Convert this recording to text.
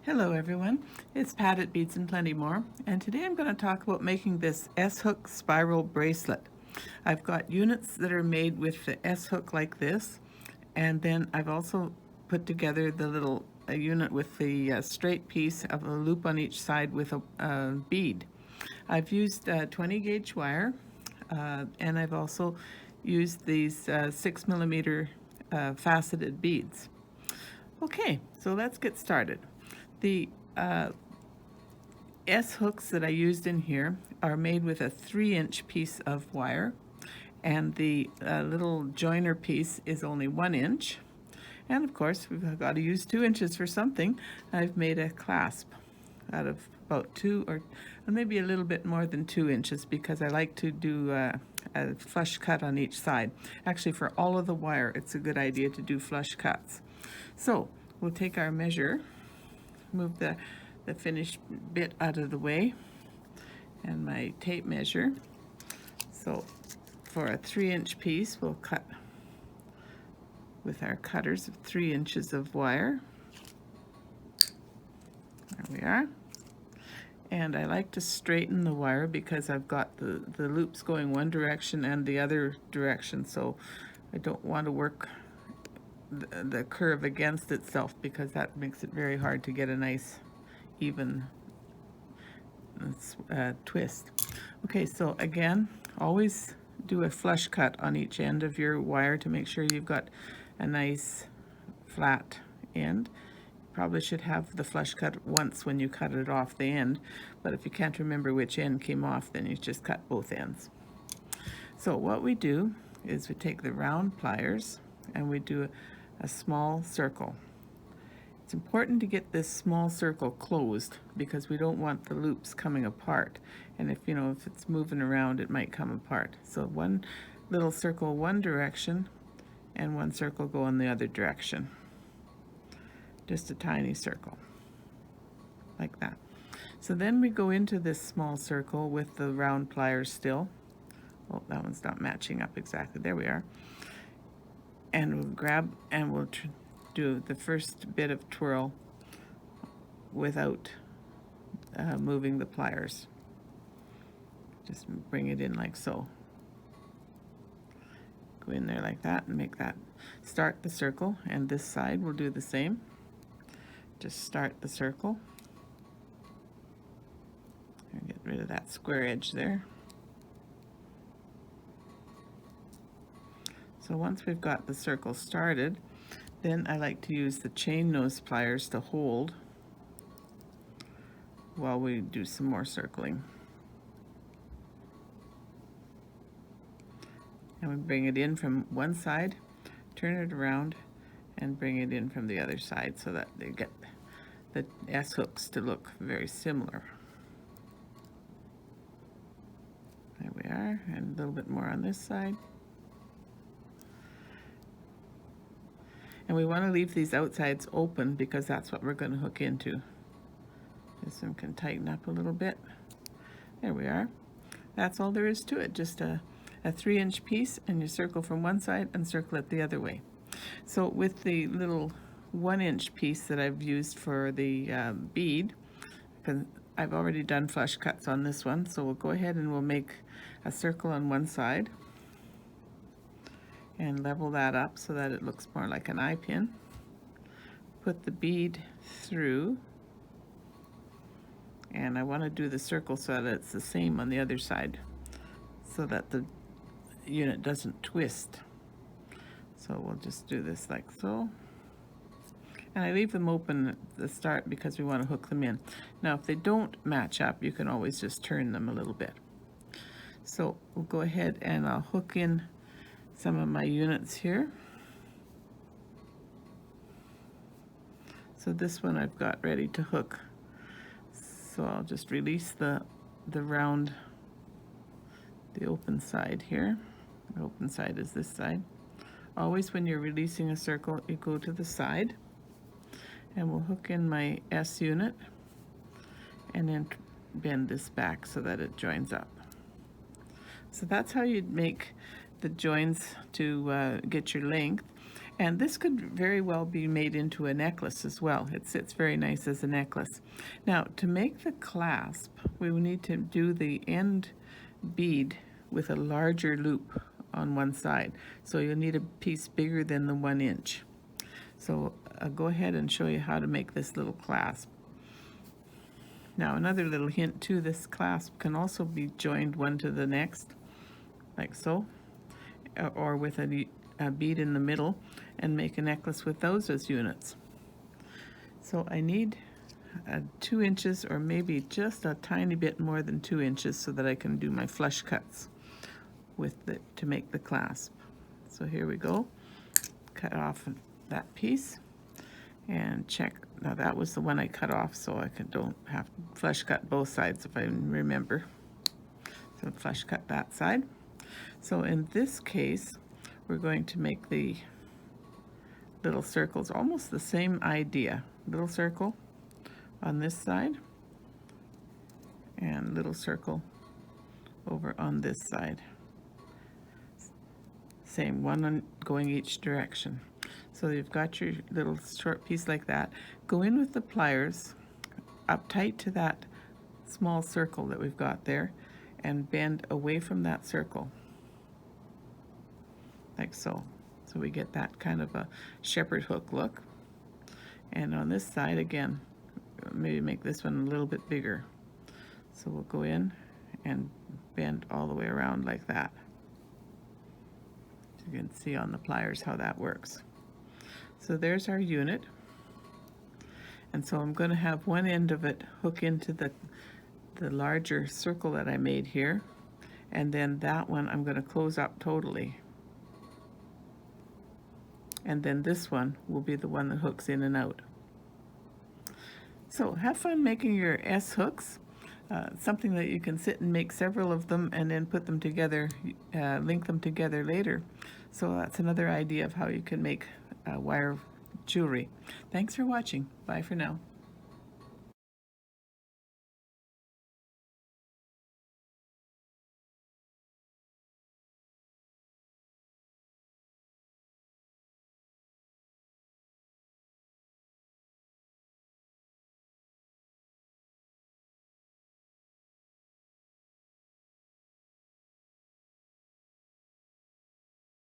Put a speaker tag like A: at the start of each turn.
A: Hello everyone, it's Pat at Beads and Plenty More, and today I'm going to talk about making this S-hook spiral bracelet. I've got units that are made with the S-hook like this, and then I've also put together the little unit with the straight piece of a loop on each side with a bead. I've used 20 gauge wire, and I've also used these 6mm faceted beads. Okay, so let's get started. The S-hooks that I used in here are made with a 3-inch piece of wire, and the little joiner piece is only 1 inch. And of course, we've got to use 2 inches for something. I've made a clasp out of about 2 or maybe a little bit more than 2 inches because I like to do a flush cut on each side. Actually, for all of the wire, it's a good idea to do flush cuts. So we'll take our measure, move the finished bit out of the way, and my tape measure. So for a 3-inch piece, we'll cut with our cutters of 3 inches of wire. There we are. And I like to straighten the wire because I've got the loops going one direction and the other direction, so I don't want to work the curve against itself because that makes it very hard to get a nice even twist. Okay, so again, always do a flush cut on each end of your wire to make sure you've got a nice flat end. Probably should have the flush cut once when you cut it off the end, but if you can't remember which end came off, then you just cut both ends. So what we do is we take the round pliers and we do a small circle. It's important to get this small circle closed because we don't want the loops coming apart, and if it's moving around, it might come apart. So one little circle one direction and one circle go in the other direction. Just a tiny circle like that. So then we go into this small circle with the round pliers still. Oh, that one's not matching up exactly. There we are. And we'll grab and we'll do the first bit of twirl without moving the pliers. Just bring it in like so. Go in there like that and make that. Start the circle, and this side we'll do the same. Just start the circle. And get rid of that square edge there. So once we've got the circle started, then I like to use the chain nose pliers to hold while we do some more circling. And we bring it in from one side, turn it around, and bring it in from the other side so that they get the S-hooks to look very similar. There we are, and a little bit more on this side. And we want to leave these outsides open because that's what we're going to hook into. This one can tighten up a little bit. There we are. That's all there is to it, just a 3-inch piece, and you circle from one side and circle it the other way. So with the little 1-inch piece that I've used for the bead, because I've already done flush cuts on this one, so we'll go ahead and we'll make a circle on one side and level that up so that it looks more like an eye pin. Put the bead through, and I want to do the circle so that it's the same on the other side so that the unit doesn't twist. So we'll just do this like so. And I leave them open at the start because we want to hook them in. Now if they don't match up, you can always just turn them a little bit. So we'll go ahead and I'll hook in some of my units here. So this one I've got ready to hook. So I'll just release the round, the open side here. The open side is this side. Always when you're releasing a circle, you go to the side, and we'll hook in my S unit and then bend this back so that it joins up. So that's how you'd make the joins to get your length. And this could very well be made into a necklace as well. It sits very nice as a necklace. Now, to make the clasp, we will need to do the end bead with a larger loop on one side. So you'll need a piece bigger than the 1 inch. So I'll go ahead and show you how to make this little clasp. Now, another little hint too, this clasp can also be joined one to the next, like so, or with a bead in the middle, and make a necklace with those as units. So I need 2 inches, or maybe just a tiny bit more than 2 inches, so that I can do my flush cuts with it to make the clasp. So here we go. Cut off that piece and check. Now that was the one I cut off, so I don't have to flush cut both sides if I remember. So flush cut that side. So in this case, we're going to make the little circles, almost the same idea. Little circle on this side and little circle over on this side. Same, one going each direction. So you've got your little short piece like that. Go in with the pliers up tight to that small circle that we've got there and bend away from that circle, like so. So we get that kind of a shepherd hook look. And on this side, again, maybe make this one a little bit bigger. So we'll go in and bend all the way around like that. So you can see on the pliers how that works. So there's our unit. And so I'm going to have one end of it hook into the larger circle that I made here. And then that one I'm going to close up totally. And then this one will be the one that hooks in and out. So have fun making your S hooks, something that you can sit and make several of them and then put them together, link them together later. So that's another idea of how you can make wire jewelry. Thanks for watching. Bye for now.